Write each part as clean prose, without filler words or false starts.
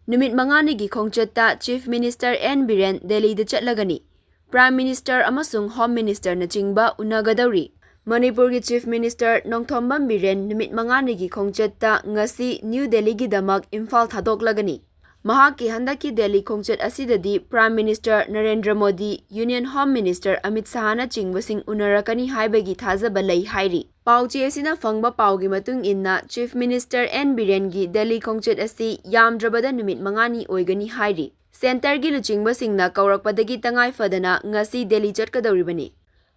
Numit Nigi Khongchatta Chief Minister N. Biren Delhi da Chatlagani. Prime Minister amasung Home Minister na chingba unagadauri. Manipur Chief Minister Nongthombam Biren Numit Nigi Khongchatta ngasi New Delhi gi damak Imphal thadoklagani. Mahaki handaki Delhi Khongchat asidadi Prime Minister Narendra Modi, Union Home Minister Amit Shah na chingbasing unarakani haibagi thazaba lay hairi. Pauchi asina fangba paugi matung inna Chief Minister N. Biren gi Delhi Khongchat asi yamdrabada numit mangani oigani hairi. Center gi luchingbasingna kaurakpadagi tangai fadana ngasi Delhi chatkadawribani.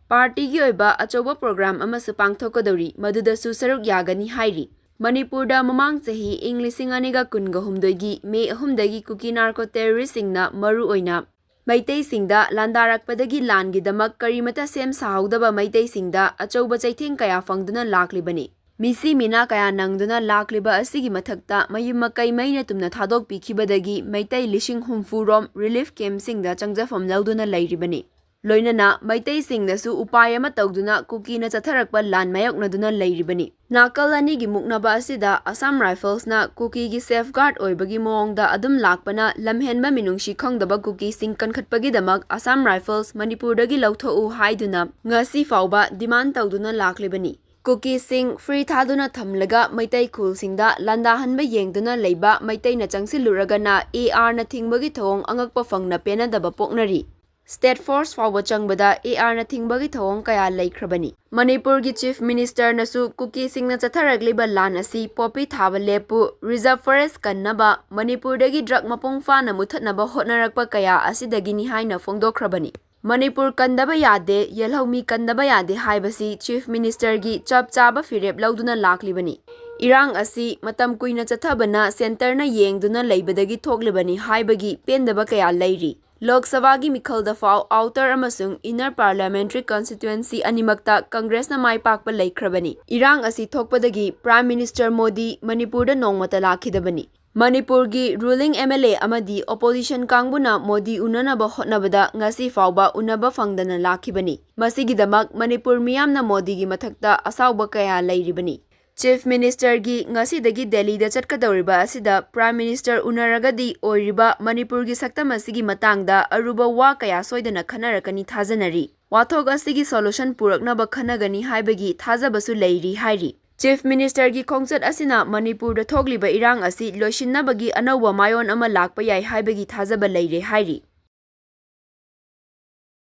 Party gi oiba achoba program amasu pangthokadawri madudasu saruk yagani hairi. Manipurda mamang sahi ing lising aniga kunga humdoigi May 3 Kuki narco terrorist singna maru oina Maitei singda landarakpadagi langi damak karimata sem sahaudaba Maitei singda achoba chaitheng kaya fangduna laklibani. Misi mina kaya nangduna lakliba asigi mathakta mayumakai maina tumna thadok pikhibadagi Maitei lising humfurom relief camp singda changjafam lauduna lairibani. Loinana Maitei singnasu upayama tawduna Kuki na chatharakpa lan mayoknaduna lairibani. Nakal anigi muknaba asida Assam Rifles na Kuki gi safeguard oibagi moongda adum lakpana lamhenba minungshi khongdaba Kuki sing kankhatpagi damak Assam Rifles Manipurdagi lauthou haiduna ngasi fauba demand tawduna laklibani. Kuki sing free thaduna thamlaga Maitei khul singda landahanba yengduna leiba Maitei na changsiluraga na AR na thingbagi thong angakpa fangna penadaba poknari. State Force fawba changbada AR na thingbagi thawong kaya laikhrabani. Manipur gi Chief Minister nasu Kuki singna chatharagliba lan asi poppy thaba lepu reserve forest kannaba Manipur dagi drug mapong fana muthatnaba hotnarakpa kaya asidagini haina fongdokhrabani. Manipur kandaba yade yelhaumi kandaba yade haibasi Chief Minister gi chap chaba firep lauduna laklibani. Irang asi matam kuina chathabana center na yengduna leibadagi thoklibani haibagi pendaba kaya lairi. Lok Sabha gi mikhalda faw outer amasung inner parliamentary constituency animakta Congress na mai pakpa laikhrabani. Irang asi thokpadagi Prime Minister Modi Manipur da nongmata lakhidabani. Manipur gi ruling MLA amadi opposition kangbuna Modi unanaba hotnabada ngasi fawba unaba fangdana lakhibani. Masigidamak Manipur miyamna Modi gi mathakta asawba kaya lairibani. Chief Minister gi ngasi dagi Delhi da chatkadawriba asida Prime Minister unaragadi oiriba Manipur gi saktam asigi matangda aruba wa kaya soidana khanarakani thajanari. Wathog asigi solution puraknaba khanagani haibagi thajabasu leiri hairi. Chief Minister gi Khongchat asina Manipur da thogliba irang asi loishinnabagi anawba mayon ama lakpa yai haibagi thajaba leire hairi.